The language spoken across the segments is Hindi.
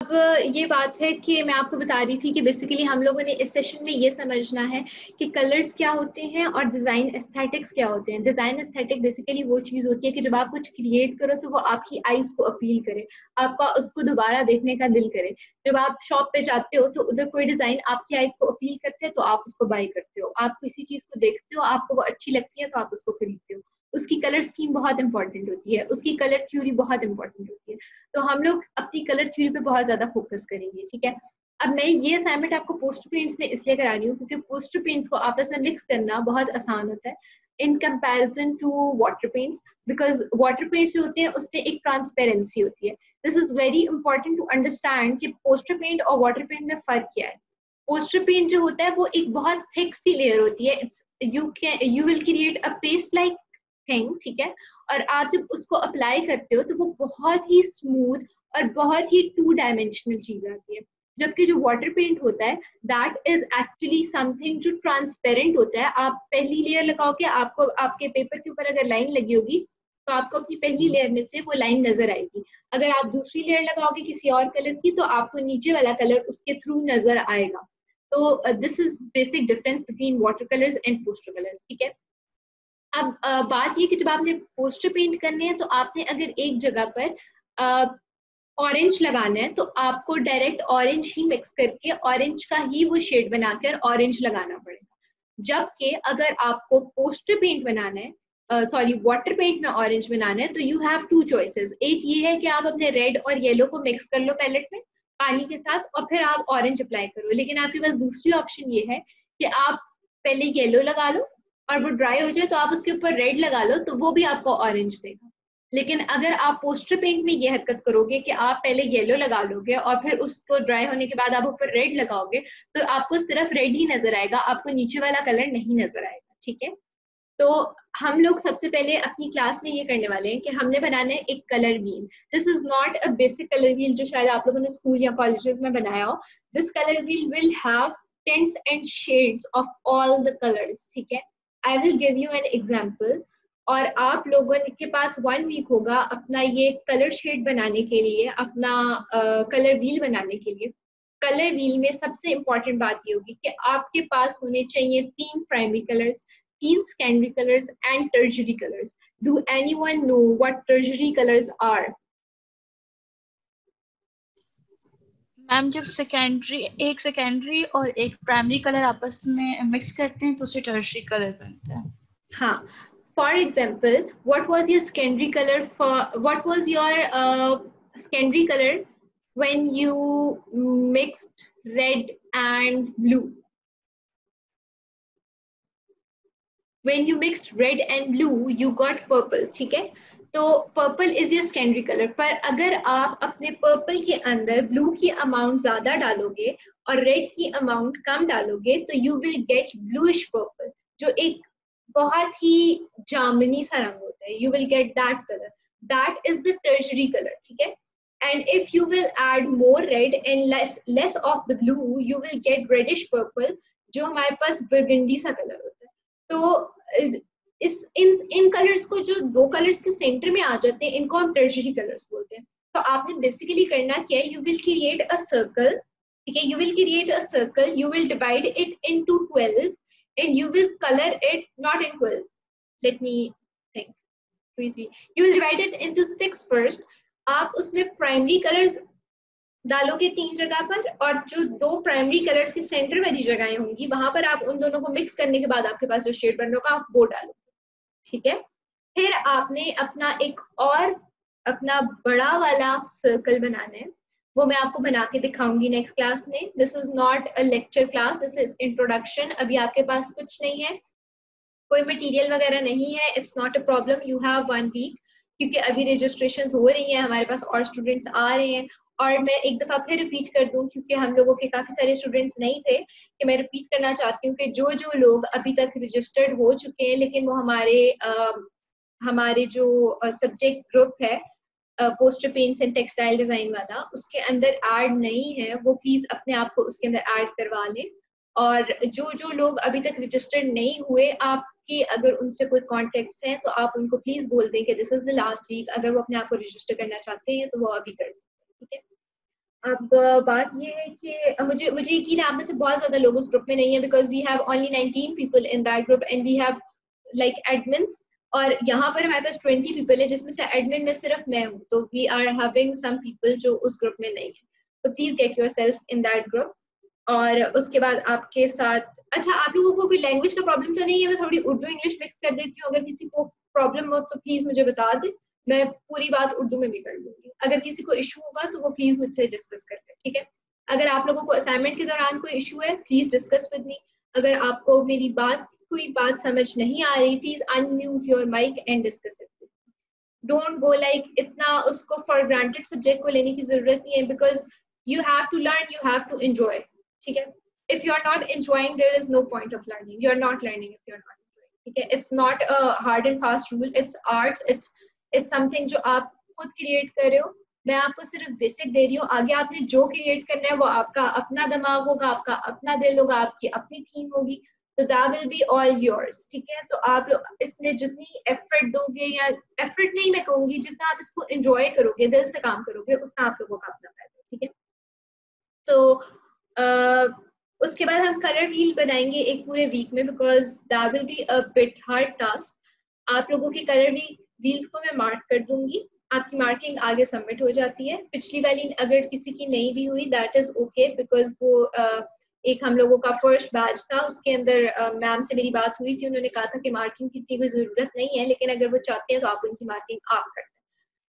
अब ये बात है कि मैं आपको बता रही थी कि बेसिकली हम लोगों ने इस सेशन में ये समझना है कि कलर्स क्या होते हैं और डिजाइन एस्थेटिक्स क्या होते हैं। डिजाइन एस्थेटिक बेसिकली वो चीज होती है कि जब आप कुछ क्रिएट करो तो वो आपकी आईज को अपील करे, आपका उसको दोबारा देखने का दिल करे। जब आप शॉप पे जाते हो तो उधर कोई डिजाइन आपकी आईज को अपील करते हैं तो आप उसको बाय करते हो। आप किसी चीज को देखते हो, आपको वो अच्छी लगती है तो आप उसको खरीदते हो। उसकी कलर स्कीम बहुत इंपॉर्टेंट होती है, उसकी कलर थ्योरी बहुत इंपॉर्टेंट होती है। तो हम लोग अपनी कलर थ्योरी पे बहुत ज्यादा फोकस करेंगे, ठीक है। अब मैं ये असाइनमेंट आपको पोस्टर पेंट्स में इसलिए करा रही हूँ क्योंकि पोस्टर पेंट्स को आपस में मिक्स करना बहुत आसान होता है in comparison to water paints, because water paints जो होते हैं उसमें एक ट्रांसपेरेंसी होती है। This is very important to understand कि पोस्टर पेंट और वाटर पेंट में फर्क क्या है। पोस्टर पेंट जो होता है वो एक बहुत थिक सी लेयर होती है। It's you will create a paste like thing, ठीक है। और आप जब उसको अप्लाई करते हो तो वो बहुत ही स्मूथ और बहुत ही टू डायमेंशनल चीज आती है। जबकि जो वाटर पेंट होता है दैट इज एक्चुअली समथिंग जो ट्रांसपेरेंट होता है। आप पहली लेयर लगाओगे, आपको आपके पेपर के ऊपर अगर लाइन लगी होगी तो आपको अपनी पहली लेयर में से वो लाइन नजर आएगी। अगर आप दूसरी लेयर लगाओगे किसी और कलर की तो आपको नीचे वाला कलर उसके थ्रू नजर आएगा। तो this is basic difference between water colours and poster colours, ठीक है। अब बात ये कि जब आपने पोस्टर पेंट करने हैं तो आपने अगर एक जगह पर ऑरेंज लगाना है तो आपको डायरेक्ट ऑरेंज ही मिक्स करके ऑरेंज का ही वो शेड बनाकर ऑरेंज लगाना पड़ेगा। जबकि अगर आपको पोस्टर पेंट बनाना है, सॉरी वाटर पेंट में ऑरेंज बनाना है, तो यू हैव टू चॉइसेस। एक ये है कि आप अपने रेड और येलो को मिक्स कर लो पैलेट में पानी के साथ और फिर आप ऑरेंज अप्लाई करो। लेकिन आपके पास दूसरी ऑप्शन ये है कि आप पहले येलो लगा लो और वो ड्राई हो जाए तो आप उसके ऊपर रेड लगा लो, तो वो भी आपको ऑरेंज देगा। लेकिन अगर आप पोस्टर पेंट में ये हरकत करोगे कि आप पहले येलो लगा लोगे और फिर उसको ड्राई होने के बाद आप ऊपर रेड लगाओगे तो आपको सिर्फ रेड ही नजर आएगा, आपको नीचे वाला कलर नहीं नजर आएगा, ठीक है। तो हम लोग सबसे पहले अपनी क्लास में ये करने वाले हैं कि हमने बनाना है एक colour wheel. This is not a basic colour wheel जो शायद आप लोगों ने स्कूल या कॉलेजेस में बनाया हो। This colour wheel will have tints and shades of all the colours, ठीक है। I will give you an example और आप लोगों के पास 1 वीक होगा अपना ये कलर शेड बनाने के लिए, अपना कलर व्हील बनाने के लिए। कलर व्हील में सबसे इंपॉर्टेंट बात ये होगी कि आपके पास होने चाहिए 3 primary colours, 3 secondary colors and tertiary colors. Do anyone know what tertiary colors are? Ma'am जब एक सेकेंडरी और एक प्राइमरी कलर आपस में मिक्स करते हैं तो उसे टर्शरी कलर बनता है। हाँ, for example, what was your secondary color secondary color when you mixed red and blue? When you mixed red and blue, you got purple, ठीक है। तो purple is your secondary colour. पर अगर आप अपने पर्पल के अंदर ब्लू की अमाउंट ज्यादा डालोगे और रेड की अमाउंट कम डालोगे तो you will get bluish purple, जो एक बहुत ही जामुनी सा रंग होता है। You will get that colour, that is the tertiary colour, ठीक है। And if you will add more red and less of the blue, you will get reddish purple, जो हमारे पास burgundy सा कलर होता है। तो इन कलर्स को, जो 2 कलर्स के सेंटर में आ जाते हैं, इनको हम टर्शरी कलर्स बोलते हैं। तो आपने बेसिकली करना क्या है, you will create a circle, ठीक है। You will create a circle, you will divide it into 12 and you will colour it not in 12, let me think, you will divide it into 6 first. आप उसमें प्राइमरी कलर्स डालोगे 3 जगह पर और जो 2 प्राइमरी कलर्स के सेंटर वाली जगहें होंगी वहां पर आप उन दोनों को मिक्स करने के बाद आपके पास जो शेड बन रहा होगा आप वो डालोगे, ठीक है। फिर आपने अपना एक और अपना बड़ा वाला सर्कल बनाना है, वो मैं आपको बना के दिखाऊंगी नेक्स्ट क्लास में। This is not a lecture class, this is introduction. अभी आपके पास कुछ नहीं है, कोई मटेरियल वगैरह नहीं है, it's not a problem, you have 1 week, क्योंकि अभी रजिस्ट्रेशन हो रही है, हमारे पास और स्टूडेंट्स आ रहे हैं। और मैं एक दफा फिर रिपीट कर दूं क्योंकि हम लोगों के काफी सारे स्टूडेंट्स नहीं थे, कि मैं रिपीट करना चाहती हूँ कि जो जो लोग अभी तक रजिस्टर्ड हो चुके हैं लेकिन वो हमारे जो सब्जेक्ट ग्रुप है poster paints and textile design वाला, उसके अंदर ऐड नहीं है, वो प्लीज अपने आप को उसके अंदर ऐड करवा लें। और जो जो लोग अभी तक रजिस्टर्ड नहीं हुए, आपकी अगर उनसे कोई कॉन्टेक्ट्स हैं तो आप उनको प्लीज बोल दें कि this is the last week, अगर वो अपने आप को रजिस्टर करना चाहते हैं तो वो अभी कर सकते हैं, ठीक है। अब बात ये है कि मुझे मुझे यकीन है आप में से बहुत ज्यादा लोग उस ग्रुप में नहीं है, because we have only 19 people in that group and we have like admins, और यहाँ पर हमारे पास 20 पीपल है जिसमें से एडमिन में सिर्फ मैं हूँ, तो we are having some people जो उस ग्रुप में नहीं है, तो please get yourself in that group. और उसके बाद आपके साथ, अच्छा आप लोगों को कोई लैंग्वेज का प्रॉब्लम तो नहीं है? मैं थोड़ी उर्दू इंग्लिश मिक्स कर देती हूँ, अगर किसी को प्रॉब्लम हो तो प्लीज मुझे बता दें, मैं पूरी बात उर्दू में भी कर लूंगी। अगर किसी को इशू होगा तो वो प्लीज मुझसे डिस्कस कर ले, ठीक है? अगर आप लोगों को असाइनमेंट के दौरान कोई इशू है प्लीज डिस्कस विद मी। अगर आपको मेरी कोई बात समझ नहीं आ रही, please unmute your mic and discuss it. Don't go like इतना उसको फॉर ग्रांटेड सब्जेक्ट को लेने की जरूरत नहीं है, because you have to learn, you have to enjoy, ठीक है? if you are not enjoying, there is no point of learning. You are not learning if you are not enjoying, ठीक है? It's not a hard and fast rule, it's arts, it's something जो आप खुद क्रिएट कर रहे हो। मैं आपको सिर्फ बेसिक दे रही हूँ, आगे आपने जो क्रिएट करना है वो आपका अपना दिमाग होगा, आपका अपना दिल होगा, आपकी अपनी थीम होगी, तो that will be all yours, ठीक है? तो आप लोग इसमें जितनी एफर्ट दोगे, या एफर्ट नहीं मैं कहूंगी, जितना आप इसको एंजॉय करोगे, दिल से काम करोगे, उतना आप लोगों का अपना फायदा, ठीक है? तो उसके बाद हम कलर व्हील बनाएंगे एक पूरे वीक में, because that will be a bit hard task. आप लोगों के कलर व्हील्स को मैं मार्क कर दूंगी, आपकी मार्किंग आगे सबमिट हो जाती है। पिछली वाली अगर किसी की नहीं भी हुई दैट इज ओके, बिकॉज वो एक हम लोगों का फर्स्ट बैच था, उसके अंदर मैम से मेरी बात हुई थी, उन्होंने कहा था कि मार्किंग की इतनी कोई जरूरत नहीं है, लेकिन अगर वो चाहते हैं तो आप उनकी मार्किंग आप कर दें,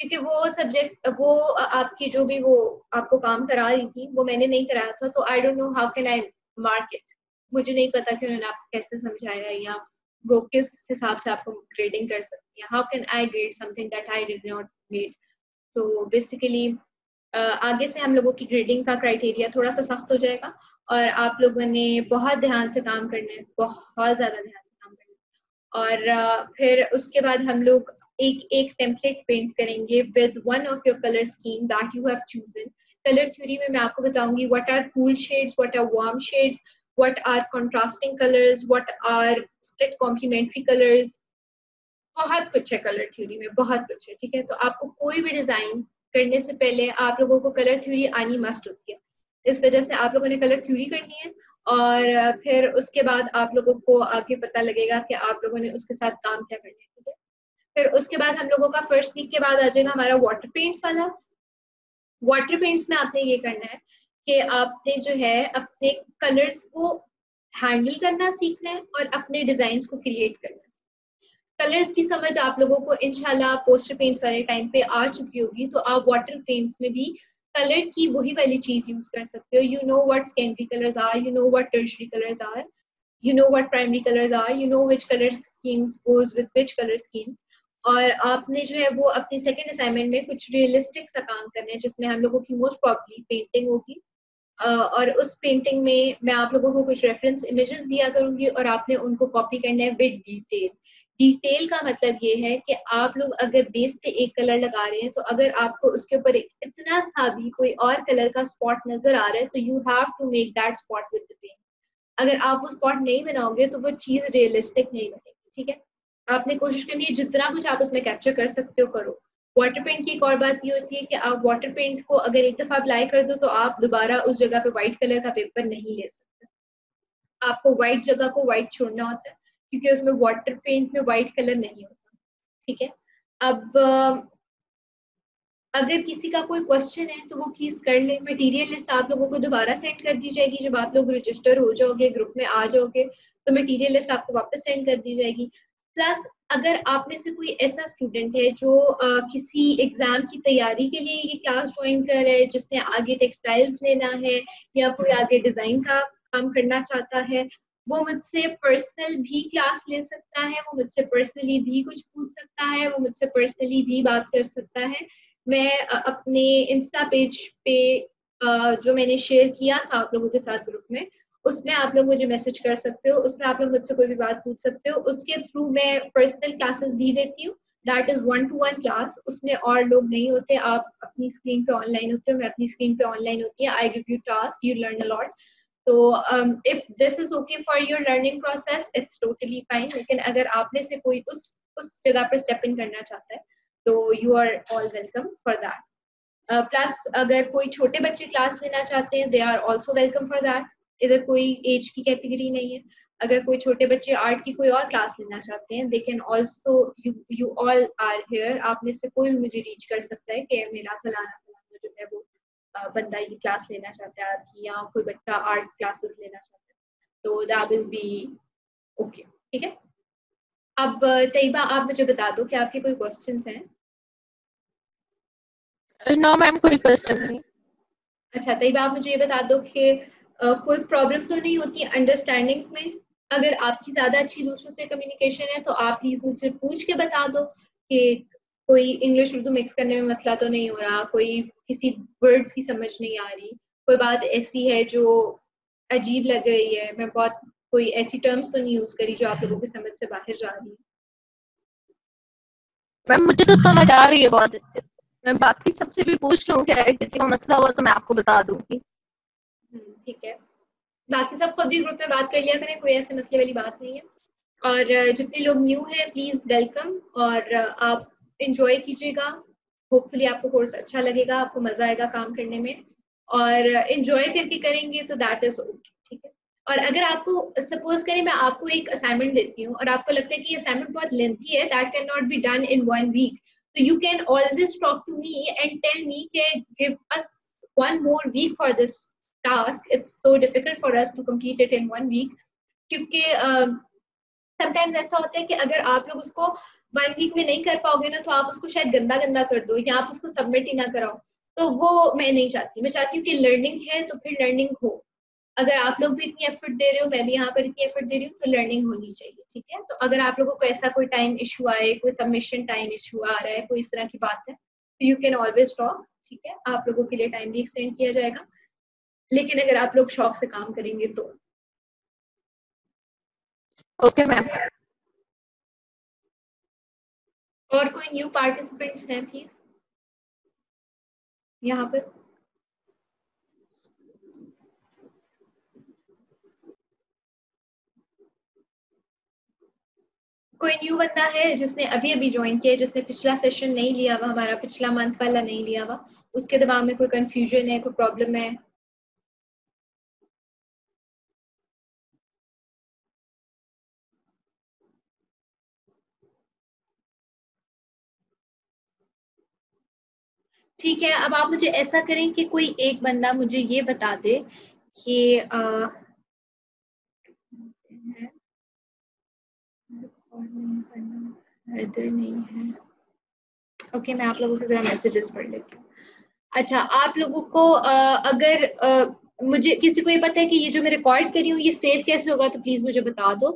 क्योंकि वो सब्जेक्ट वो आपकी जो भी वो आपको काम करा रही थी वो मैंने नहीं कराया था, तो I don't know how can I mark it. मुझे नहीं पता कि उन्होंने आपको कैसे समझाया या वो किस हिसाब से आपको ग्रेडिंग कर सकती है। How can I grade something that I did not read? तो बेसिकली आगे से हम लोगों की ग्रेडिंग का क्राइटेरिया थोड़ा सा सख्त हो जाएगा, और आप लोगों ने बहुत ध्यान से काम करना है, बहुत ज्यादा ध्यान से काम करना है। और फिर उसके बाद हम लोग एक एक टेम्पलेट पेंट करेंगे with one of your colour scheme that you have chosen. Colour theory में मैं आपको बताऊंगी what are cool shades, what are warm shades, what are contrasting colours, what are split complementary colours. बहुत कुछ है कलर थ्योरी में, बहुत कुछ है, ठीक है? तो आपको कोई भी डिजाइन करने से पहले आप लोगों को कलर थ्योरी आनी मस्ट होती है, इस वजह से आप लोगों ने कलर थ्योरी करनी है, और फिर उसके बाद आप लोगों को आगे पता लगेगा कि आप लोगों ने उसके साथ काम क्या करना है, ठीक है? फिर उसके बाद हम लोगों का फर्स्ट वीक के बाद आ जाएगा हमारा वाटर पेंट्स वाला। वाटर पेंट्स में आपने ये करना है कि आपने जो है अपने कलर्स को हैंडल करना सीखना है और अपने डिजाइन को क्रिएट करना है। कलर्स की समझ आप लोगों को इंशाल्लाह पोस्टर पेंट्स वाले टाइम पे आ चुकी होगी, तो आप वाटर पेंट्स में भी कलर की वही वाली चीज यूज कर सकते हो। You know what secondary colours are, you know what tertiary colours are, you know what primary colors are, you know which color schemes goes with which color schemes। और आपने जो है वो अपनी सेकंड असाइनमेंट में कुछ रियलिस्टिक सा काम करना है, जिसमें हम लोगों की मोस्ट प्रॉब्ली पेंटिंग होगी, और उस पेंटिंग में मैं आप लोगों को कुछ रेफरेंस इमेजेस दिया करूंगी और आपने उनको कॉपी करना है विद डिटेल। डिटेल का मतलब ये है कि आप लोग अगर बेस पे एक कलर लगा रहे हैं, तो अगर आपको उसके ऊपर इतना सा भी कोई और कलर का स्पॉट नजर आ रहा है, तो you have to make that spot with the paint. अगर आप वो स्पॉट नहीं बनाओगे तो वो चीज रियलिस्टिक नहीं बनेगी, ठीक है? आपने कोशिश करनी है जितना कुछ आप उसमें कैप्चर कर सकते हो करो। वाटर पेंट की एक और बात ये होती है कि आप वाटर पेंट को अगर एक दफा अप्लाई कर दो तो आप दोबारा उस जगह पे व्हाइट कलर का पेपर नहीं ले सकते। आपको व्हाइट जगह को व्हाइट छोड़ना होता है, क्योंकि उसमें वाटर पेंट में व्हाइट कलर नहीं होता, ठीक है? अब अगर किसी का कोई क्वेश्चन है तो वो प्लीज कर ले। मटेरियल लिस्ट आप लोगों को दोबारा सेंड कर दी जाएगी जब आप लोग रजिस्टर हो जाओगे, ग्रुप में आ जाओगे, तो मटेरियल लिस्ट आपको वापस सेंड कर दी जाएगी। प्लस अगर आप में से कोई ऐसा स्टूडेंट है जो किसी एग्जाम की तैयारी के लिए ये क्लास ज्वाइन कर रहा है, जिसने आगे टेक्सटाइल्स लेना है या कोई आगे डिजाइन का काम करना चाहता है, वो मुझसे पर्सनल भी क्लास ले सकता है, वो मुझसे पर्सनली भी कुछ पूछ सकता है, वो मुझसे पर्सनली भी बात कर सकता है। मैं अपने इंस्टा पेज पे जो मैंने शेयर किया था आप लोगों के साथ ग्रुप में, उसमें आप लोग मुझे मैसेज कर सकते हो, उसमें आप लोग मुझसे कोई भी बात पूछ सकते हो। उसके थ्रू मैं पर्सनल क्लासेस भी देती हूँ, दैट इज 1-to-1 क्लास, उसमें और लोग नहीं होते, आप अपनी स्क्रीन पे ऑनलाइन होते हो, मैं अपनी स्क्रीन पे ऑनलाइन होती है। I give you task, you learn a lot. तो if this is okay for your learning process it's totally fine, लेकिन अगर आप में से कोई उस जगह पर स्टेप इन करना चाहता है तो you are all welcome for that. Plus अगर कोई छोटे बच्चे क्लास लेना चाहते हैं, they are also welcome for that. इधर कोई एज की कैटेगरी नहीं है। अगर कोई छोटे बच्चे आर्ट की कोई और क्लास लेना चाहते हैं, they can also, you all are here. आप में से कोई मुझे रीच कर सकता है कि मेरा फलाना फलाना जो है वो बंदा ये क्लास लेना चाहता है आपकी, या कोई बच्चा आर्ट क्लासेस लेना चाहता है, तो दैट विल बी ओके। ठीक है। अब तैयबा आप मुझे बता दो कि आपके कोई क्वेश्चंस हैं? नो मैम, कोई क्वेश्चन नहीं। अच्छा तैयबा आप मुझे ये बता दो कि कोई प्रॉब्लम तो नहीं होती अंडरस्टैंडिंग में? अगर आपकी ज्यादा अच्छी दूसरों से कम्युनिकेशन है तो आप प्लीज मुझसे पूछ के बता दो कि कोई इंग्लिश उर्दू मिक्स करने में मसला तो नहीं हो रहा, कोई किसी वर्ड्स की समझ नहीं आ रही, कोई बात ऐसी है जो अजीब लग रही है, मैं बहुत कोई ऐसी टर्म्स तो नहीं यूज करी जो आप लोगों की समझ से बाहर जा रही है? मैम मुझे तो समझ आ रही है बहुत अच्छे से। मैं बाकी सबसे भी पूछ रहा हूँ कि अगर किसी को मसला हुआ तो मैं आपको बता दूंगी। ठीक है। बाकी सब खुद भी ग्रुप में बात कर लिया करें, कोई ऐसे मसले वाली बात नहीं है। और जितने लोग न्यू हैं प्लीज वेलकम, और आप इंजॉय कीजिएगा। होपफुली आपको कोर्स अच्छा लगेगा, आपको मजा आएगा काम करने में, और इंजॉय करके करेंगे तो दैट इज ओके। ठीक है। और अगर आपको सपोज करें मैं आपको एक असाइनमेंट देती हूँ और आपको लगता है कि ये असाइनमेंट बहुत लेंथी है, that can not be done in 1 week, तो you can always talk to me and tell me के give us 1 more week for this task. It's so difficult for us to complete it in 1 week, क्योंकि समटाइम्स ऐसा होता है कि अगर आप लोग उसको 1 week में नहीं कर पाओगे ना, तो आप उसको शायद गंदा गंदा कर दो या आप उसको सबमिट ही ना कराओ, तो वो मैं नहीं चाहती। मैं चाहती हूँ कि लर्निंग है तो फिर लर्निंग हो। अगर आप लोग भी इतनी एफर्ट दे रहे हो, मैं भी यहाँ पर इतनी एफर्ट दे रही हूँ, तो लर्निंग होनी चाहिए। ठीक है। तो अगर आप लोगों को ऐसा कोई टाइम इशू आए, कोई सबमिशन टाइम इशू आ रहा है, कोई इस तरह की बात है, तो यू कैन ऑलवेज टॉक। ठीक है। आप लोगों के लिए टाइम भी एक्सटेंड किया जाएगा, लेकिन अगर आप लोग शौक से काम करेंगे तो। Okay ma'am. और कोई न्यू पार्टिसिपेंट्स हैं प्लीज यहाँ पर? कोई न्यू बंदा है जिसने अभी अभी ज्वाइन किया है, जिसने पिछला सेशन नहीं लिया हुआ, हमारा पिछला मंथ वाला नहीं लिया हुआ, उसके दिमाग में कोई कंफ्यूजन है, कोई प्रॉब्लम है? ठीक है। अब आप मुझे ऐसा करें कि कोई एक बंदा मुझे ये बता दे कि इधर नहीं है। ओके, मैं आप लोगों के जरा मैसेजेस पढ़ लेती हूँ। अच्छा, आप लोगों को अगर मुझे किसी को ये पता है कि ये जो मैं रिकॉर्ड कर रही हूँ ये सेव कैसे होगा, तो प्लीज मुझे बता दो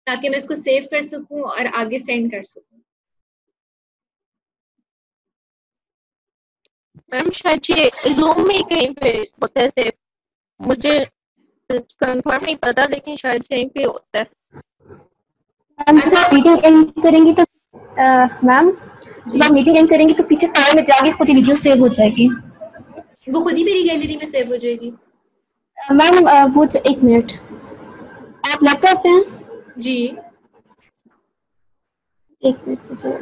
ताकि मैं इसको सेव कर सकूं और आगे सेंड कर सकूं। मैम शायद ये जूम में कहीं पे होता है सेव, मुझे कंफर्म नहीं पता, लेकिन शायद यहीं पे होता है। मैम जब आप मीटिंग एंड करेंगी तो मैम जब आप मीटिंग एंड करेंगी तो पीछे फाइल में जाके खुद ही वीडियो सेव हो जाएगी। वो खुद ही मेरी गैलरी में सेव हो जाएगी? मैम वो 1 मिनट, आप लैपटॉप पे हैं? जी। 1 मिनट मुझे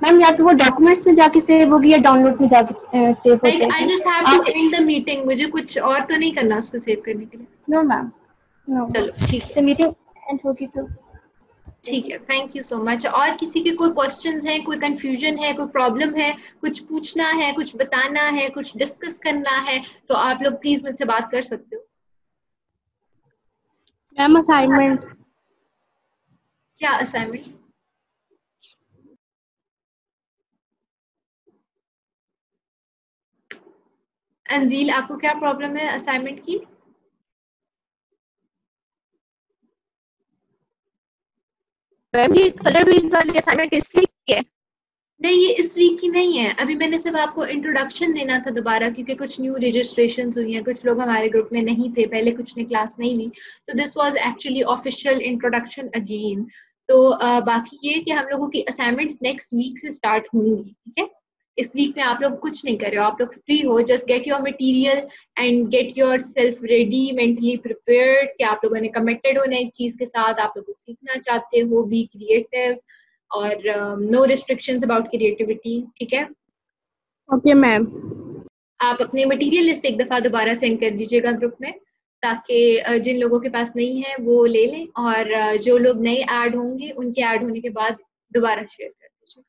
मैम, या तो वो डॉक्यूमेंट्स में जाके सेव होगी या डाउनलोड में जाके सेव हो लाइक आई जाएगी। Just have to end the meeting, मुझे कुछ और तो नहीं करना उसको सेव करने के लिए? No ma'am, no. चलो ठीक है। तो मीटिंग एंड होगी तो ठीक है, थैंक यू सो मच। और किसी के कोई क्वेश्चंस हैं, कोई कंफ्यूजन है, कोई प्रॉब्लम है, कुछ पूछना है, कुछ बताना है, कुछ डिस्कस करना है, तो आप लोग प्लीज मुझसे बात कर सकते हो। मैम असाइनमेंट क्या असाइनमेंट? अंजील, आपको क्या प्रॉब्लम है असाइनमेंट की? मैम ये कलर व्हील वाली असाइनमेंट किस वीक की है? नहीं, ये इस वीक की नहीं है। अभी मैंने सिर्फ आपको इंट्रोडक्शन देना था दोबारा, क्योंकि कुछ न्यू रजिस्ट्रेशन हुई हैं, कुछ लोग हमारे ग्रुप में नहीं थे पहले, कुछ ने क्लास नहीं ली, तो this was actually official introduction again. तो बाकी ये कि हम लोगों की असाइनमेंट्स नेक्स्ट वीक से स्टार्ट होंगी। ठीक है। इस वीक में आप लोग कुछ नहीं कर रहे हो, आप लोग फ्री हो, just get your material and get your self ready, mentally prepared कि आप लोगों ने कमिटेड होना एक चीज के साथ, आप लोग सीखना चाहते हो, बी क्रिएटिव, और नो रिस्ट्रिक्शंस अबाउट क्रिएटिविटी। ठीक है। Okay ma'am. आप अपने मटेरियल लिस्ट एक दफ़ा दोबारा सेंड कर दीजिएगा ग्रुप में, ताकि जिन लोगों के पास नहीं है वो ले लें, और जो लोग नए ऐड होंगे उनके ऐड होने के बाद दोबारा शेयर कर दीजिएगा।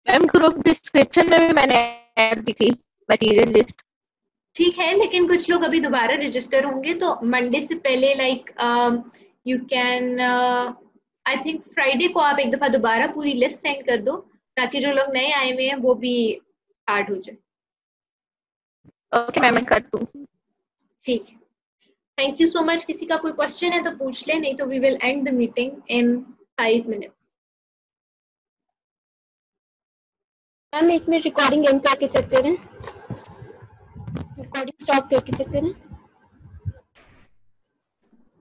मैम ग्रुप डिस्क्रिप्शन में भी मैंने ऐड दी थी मटेरियल लिस्ट। ठीक है, लेकिन कुछ लोग अभी दोबारा रजिस्टर होंगे, तो मंडे से पहले like you can I think Friday को आप एक दफ़ा दोबारा पूरी लिस्ट सेंड कर दो, ताकि जो लोग नए आए हुए हैं वो भी ऐड हो जाए। ओके मैम, मैं कर दूँ। ठीक है, थैंक यू सो मच। किसी का कोई क्वेश्चन है तो पूछ ले, नहीं तो we will end the meeting in 5 minutes। Ma'am 1 minute recording end करके चेक करें, रिकॉर्डिंग स्टॉप करके चेक करें।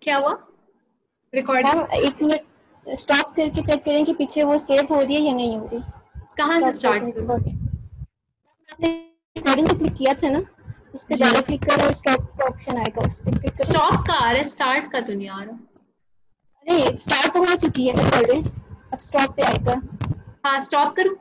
क्या हुआ? रिकॉर्डिंग मैम 1 मिनट स्टॉप करके चेक करें कि पीछे वो सेव हो रही है या नहीं हो रही। कहाँ से स्टार्ट करूँ? आपने रिकॉर्डिंग पे क्लिक किया था ना, उस पे डबल क्लिक करो और स्टॉप का ऑप्शन आएगा, उस पे क्लिक करो। स्टॉप का आ रहा है, स्टार्ट का तो नहीं आ रहा। अरे स्टार्ट तो हो चुकी है रिकॉर्डिंग, अब स्टॉप पे आएगा। हाँ, स्टॉप करूँ?